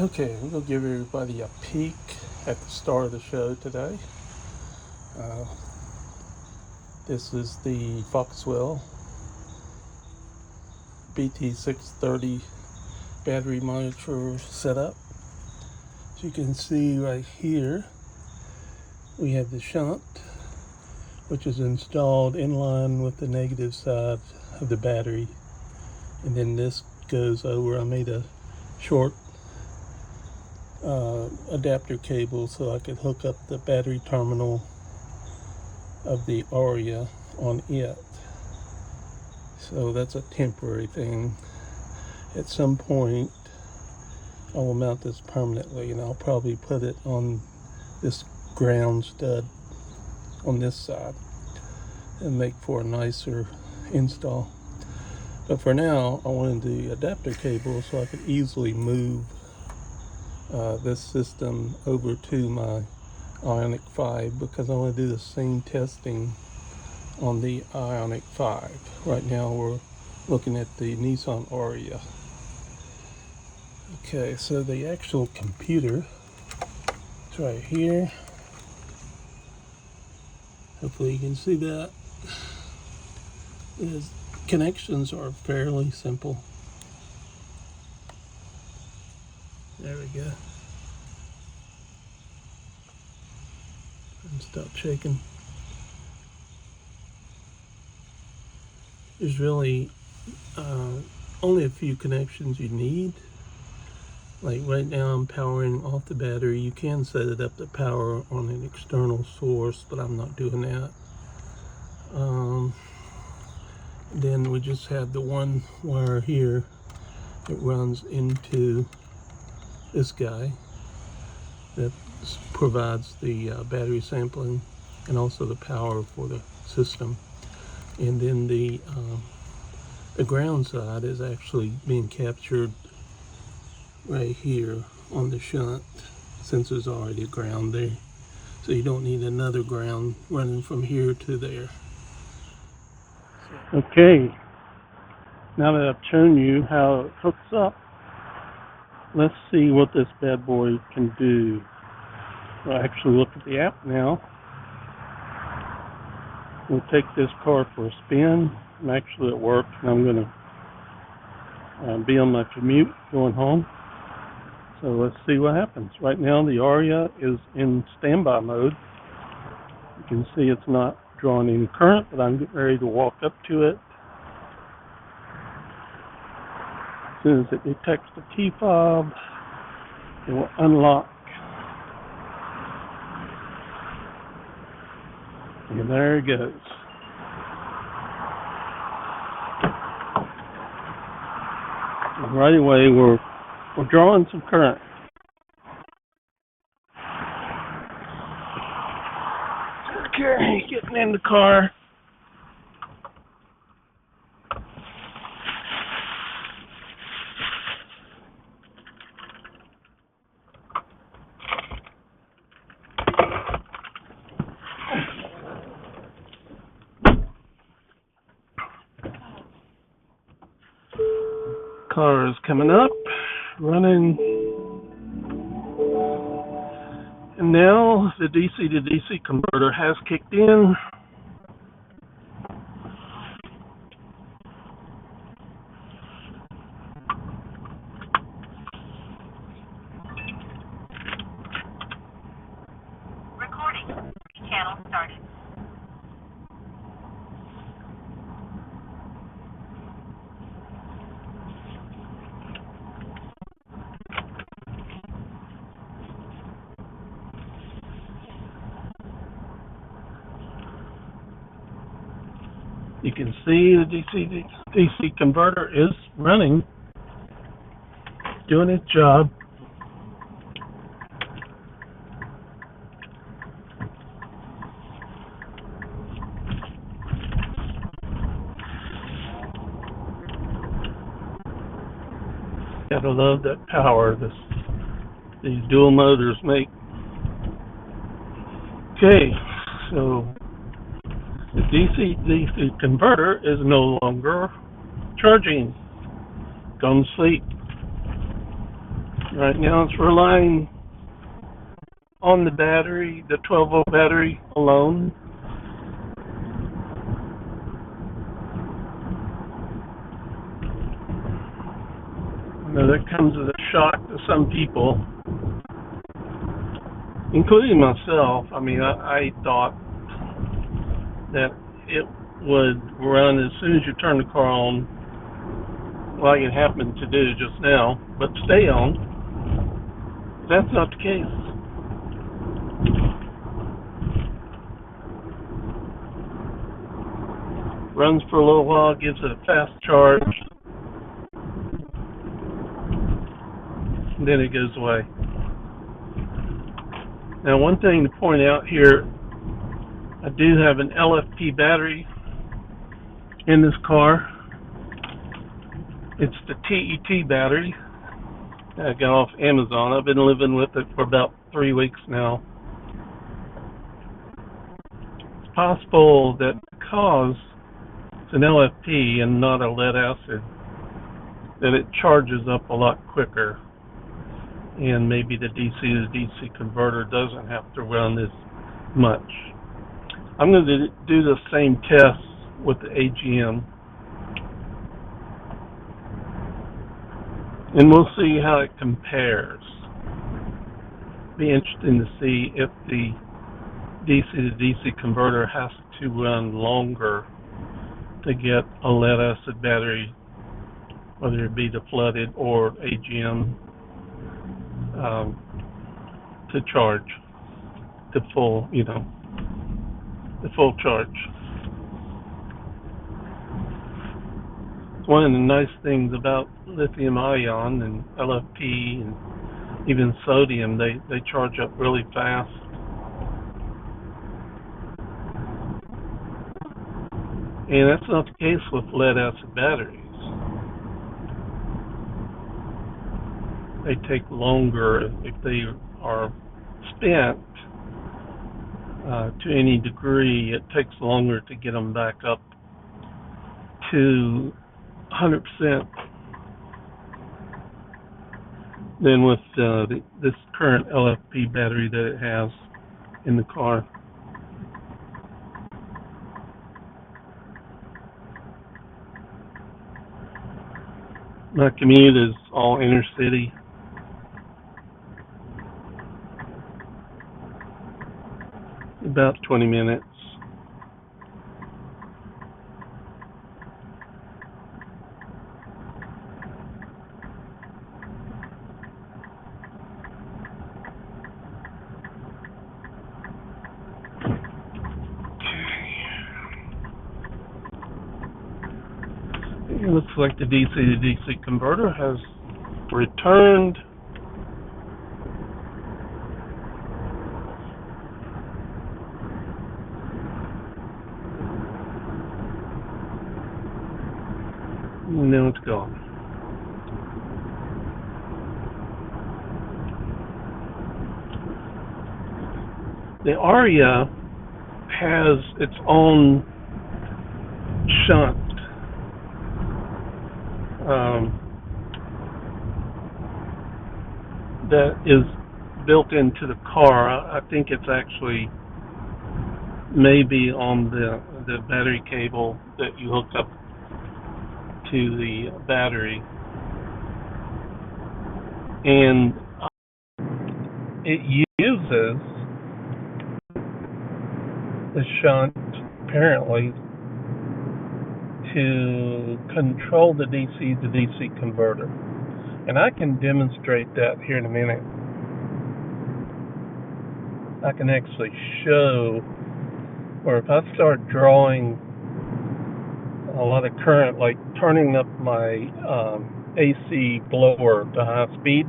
Okay, I'm going to give everybody a peek at the start of the show today. Uh, this is the Foxwell BT630 battery monitor setup. As you can see right here, we have the shunt, which is installed in line with the negative side of the battery. And then this goes over. I made a short adapter cable so I could hook up the battery terminal of the Ariya on it. So that's a temporary thing. At some point I will mount this permanently, and I'll probably put it on this ground stud on this side and make for a nicer install. But for now I wanted the adapter cable so I could easily move this system over to my Ioniq 5, because I want to do the same testing on the Ioniq 5. Right now we're looking at the Nissan Ariya. Okay, so the actual computer is right here. Hopefully you can see that. The connections are fairly simple. There we go. And stop shaking. There's really only a few connections you need. Like right now I'm powering off the battery. You can set it up to power on an external source, but I'm not doing that. Then we just have the one wire here that runs into this guy that provides the battery sampling and also the power for the system. And then the ground side is actually being captured right here on the shunt, since there's already a ground there. So you don't need another ground running from here to there. Okay, now that I've shown you how it hooks up, let's see what this bad boy can do. I'll actually look at the app now. We'll take this car for a spin. I'm actually at work, and I'm going to be on my commute going home. So let's see what happens. Right now the Ariya is in standby mode. You can see it's not drawing any current, but I'm getting ready to walk up to it. As soon as it detects the key fob, it will unlock. And there it goes. And right away we're drawing some current. Okay, getting in the car. Car is coming up, running, and now the DC to DC converter has kicked in. Recording channel started. You can see the DC to DC converter is running, doing its job. Gotta love that power these dual motors make. Okay, so the DC-DC converter is no longer charging. Gone to sleep. Right now it's relying on the battery, the 12-volt battery alone. Now that comes as a shock to some people, including myself. I mean, I thought that it would run as soon as you turn the car on, like it happened to do just now, but stay on. That's not the case. Runs for a little while, gives it a fast charge, and then it goes away. Now, one thing to point out here, I do have an LFP battery in this car. It's the T.E.T battery that I got off Amazon. I've been living with it for about 3 weeks now. It's possible that because it's an LFP and not a lead acid, that it charges up a lot quicker, and maybe the DC to DC converter doesn't have to run as much. I'm going to do the same test with the AGM, and we'll see how it compares. Be interesting to see if the DC to DC converter has to run longer to get a lead acid battery, whether it be the flooded or AGM, to charge the full, the full charge. One of the nice things about lithium ion and LFP and even sodium, they charge up really fast. And that's not the case with lead acid batteries. They take longer if they are spent to any degree. It takes longer to get them back up to 100% than with this current LFP battery that it has in the car. My commute is all inner city. About 20 minutes. It looks like the DC to DC converter has returned. And now it's gone. The Ariya has its own shunt that is built into the car. I think it's actually maybe on the battery cable that you hook up to the battery, and it uses the shunt apparently to control the DC to DC converter, and I can demonstrate that here in a minute. I can actually show, or if I start drawing a lot of current, like turning up my AC blower to high speed,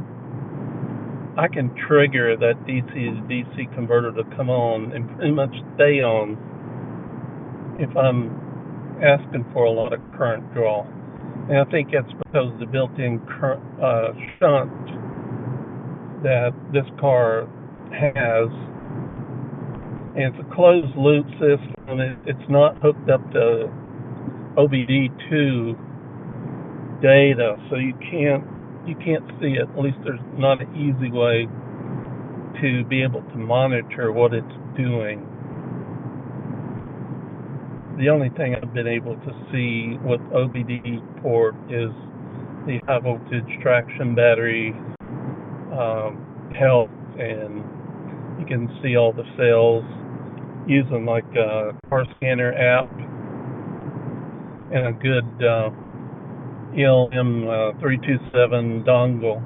I can trigger that DC to DC converter to come on and pretty much stay on if I'm asking for a lot of current draw. And I think that's because of the built-in shunt that this car has. And it's a closed loop system. It's not hooked up to OBD2 data, so you can't you can't see it. At least there's not an easy way to be able to monitor what it's doing. The only thing I've been able to see with OBD port is the high voltage traction battery health, and you can see all the cells using like a car scanner app and a good ELM 327 dongle.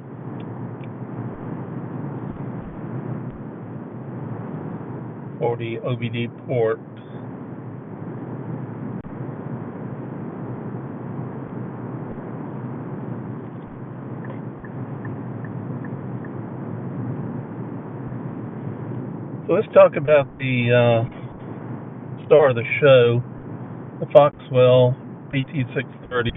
For the OBD port. So let's talk about the star of the show, the Foxwell BT630.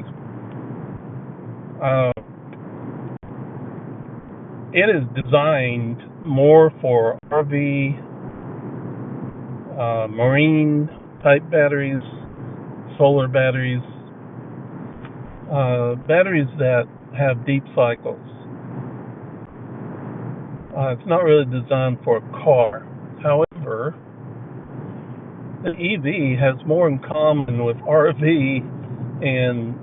It is designed more for RV, marine type batteries, solar batteries, batteries that have deep cycles. It's not really designed for a car. However, the EV has more in common with RV and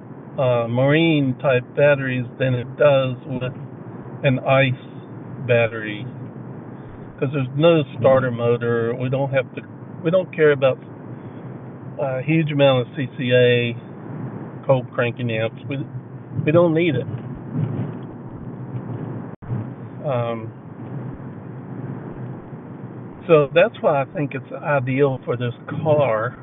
marine type batteries than it does with an ICE battery, because there's no starter motor. We don't care about a huge amount of CCA, cold cranking amps. We don't need it. So that's why I think it's ideal for this car.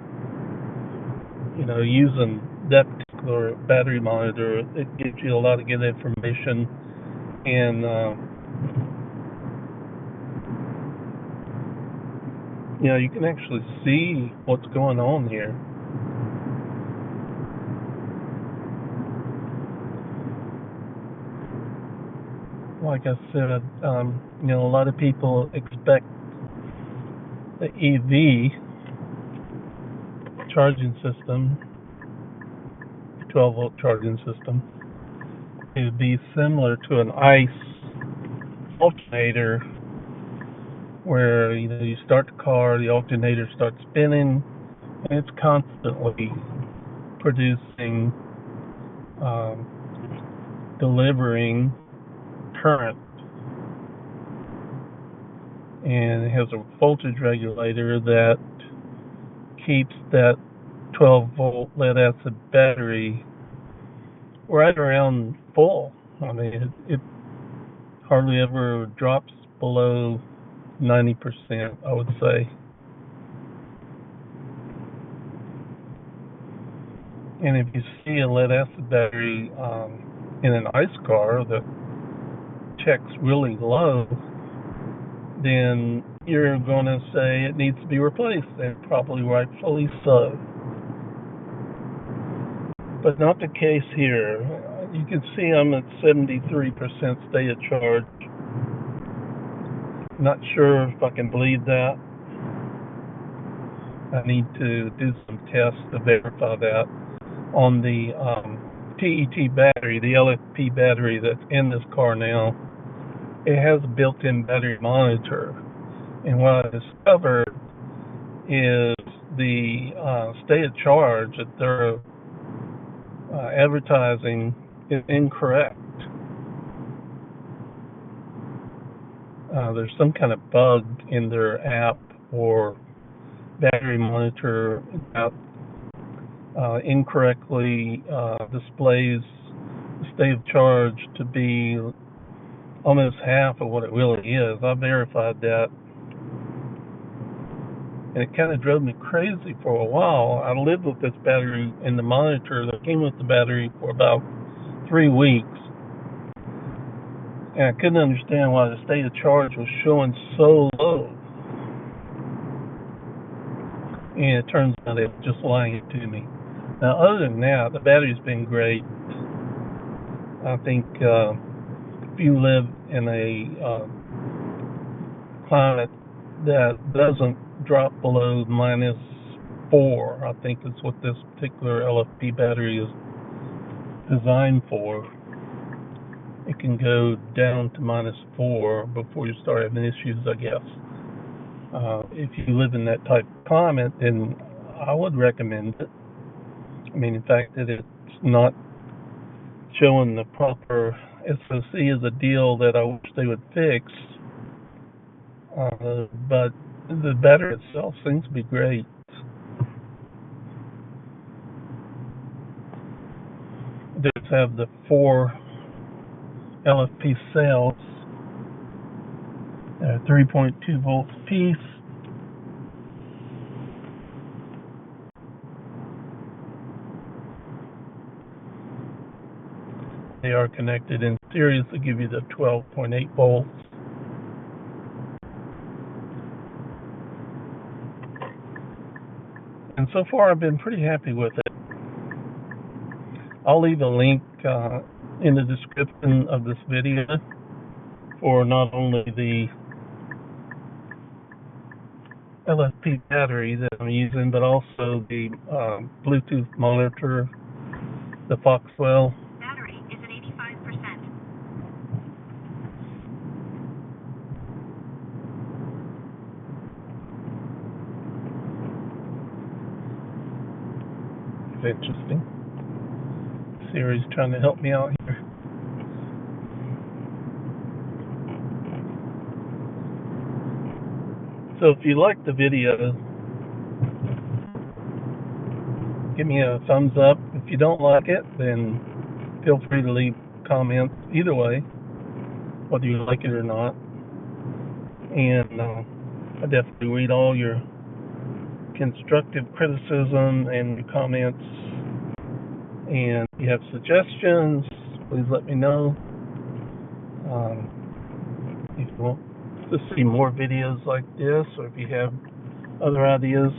Using that particular battery monitor, it gives you a lot of good information, and you can actually see what's going on here. Like I said, a lot of people expect the EV charging system, 12-volt charging system, to be similar to an ICE alternator, where you start the car, the alternator starts spinning, and it's constantly producing, delivering current, and it has a voltage regulator that keeps that 12-volt lead acid battery right around full. I mean, it hardly ever drops below 90%, I would say. And if you see a lead acid battery in an ICE car that checks really low, then you're going to say it needs to be replaced, and probably rightfully so. But not the case here. You can see I'm at 73% state of charge. Not sure if I can believe that. I need to do some tests to verify that. On the T.E.T battery, the LFP battery that's in this car now, it has a built-in battery monitor. And what I discovered is the state of charge that they're advertising is incorrect. There's some kind of bug in their app or battery monitor that incorrectly displays the state of charge to be almost half of what it really is. I verified that, and it kind of drove me crazy for a while. I lived with this battery in the monitor that came with the battery for about 3 weeks, and I couldn't understand why the state of charge was showing so low. And it turns out it was just lying to me. Now, other than that, the battery's been great. I think if you live in a climate that doesn't drop below -4, I think is what this particular LFP battery is designed for, it can go down to -4 before you start having issues, I guess. If you live in that type of climate, then I would recommend it. I mean, in fact, that it's not showing the proper SoC is a deal that I wish they would fix. But the battery itself seems to be great. These have the 4 LFP cells. They're 3.2 volts apiece. They are connected in series to give you the 12.8 volts. And so far I've been pretty happy with it. I'll leave a link in the description of this video for not only the LFP battery that I'm using, but also the Bluetooth monitor, the Foxwell. Battery is at 85%. It's interesting. Siri's trying to help me out here. So if you like the video, give me a thumbs up. If you don't like it, then feel free to leave comments either way, whether you like it or not. And I definitely read all your constructive criticism and your comments. And if you have suggestions, please let me know. If you want to see more videos like this, or if you have other ideas,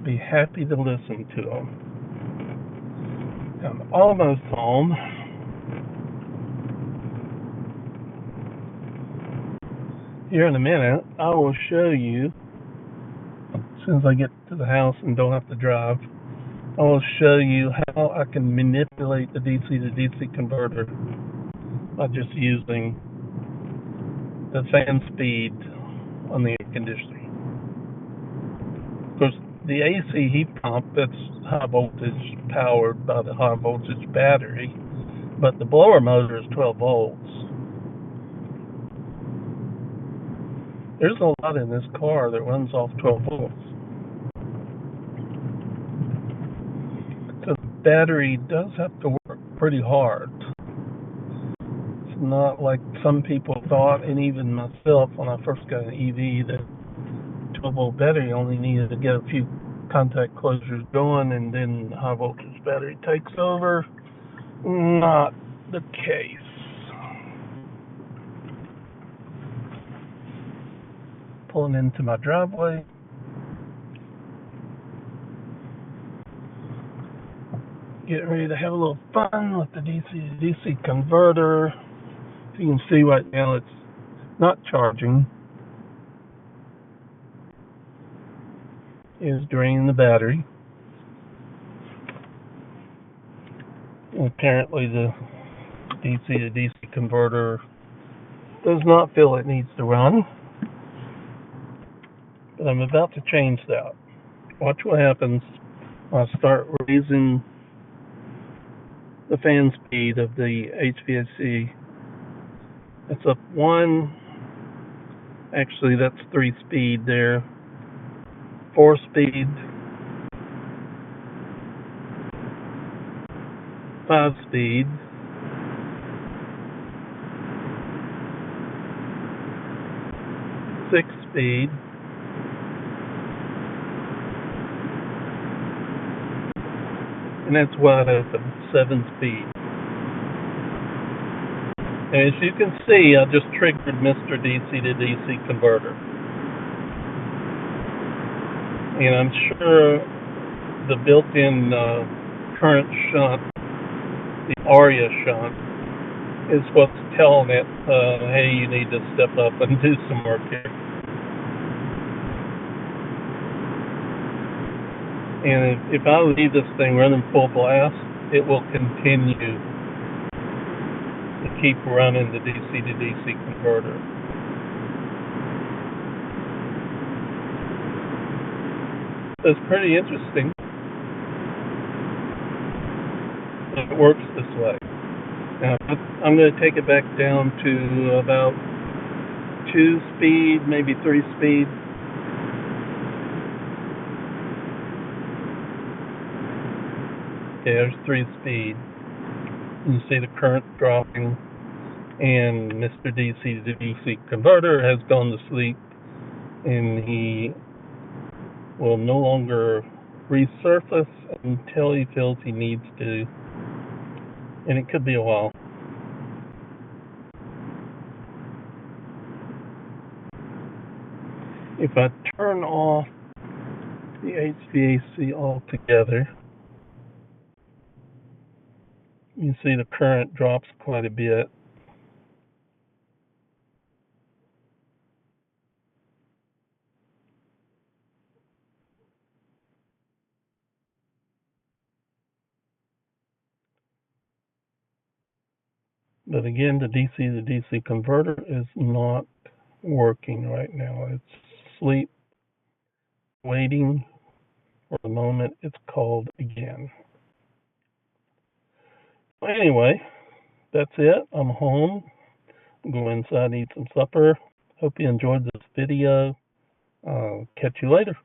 be happy to listen to them. I'm almost home. Here in a minute, I will show you, as soon as I get to the house and don't have to drive, I will show you how I can manipulate the DC to DC converter by just using the fan speed on the air conditioning. Of course, the AC heat pump, that's high voltage powered by the high voltage battery, but the blower motor is 12 volts. There's a lot in this car that runs off 12 volts. So the battery does have to work pretty hard. It's not like some people thought, and even myself when I first got an EV, that 12 volt battery only needed to get a few contact closures going and then the high voltage battery takes over. Not the case. Pulling into my driveway. Getting ready to have a little fun with the DC to DC converter. As you can see right now, it's not charging. It's draining the battery. And apparently the DC to DC converter does not feel it needs to run. But I'm about to change that. Watch what happens when I start raising the fan speed of the HVAC. It's up 1, actually that's 3 speed there, 4 speed, 5 speed, 6 speed, and that's wide open, 7 speed. And as you can see, I just triggered Mr. DC to DC converter. And I'm sure the built-in current shunt, the Ariya shunt, is what's telling it, hey, you need to step up and do some work here. And if I leave this thing running full blast, it will continue to keep running the DC to DC converter. So it's pretty interesting. It works this way. Now I'm going to take it back down to about 2 speed, maybe 3 speed. Okay, there's 3 speed. You see the current dropping, and Mr. DC to DC converter has gone to sleep, and he will no longer resurface until he feels he needs to, and it could be a while. If I turn off the HVAC altogether, you see the current drops quite a bit. But again, the DC to DC converter is not working right now. It's asleep, waiting for the moment it's called again. So anyway, that's it. I'm home. Go inside and eat some supper. Hope you enjoyed this video. Catch you later.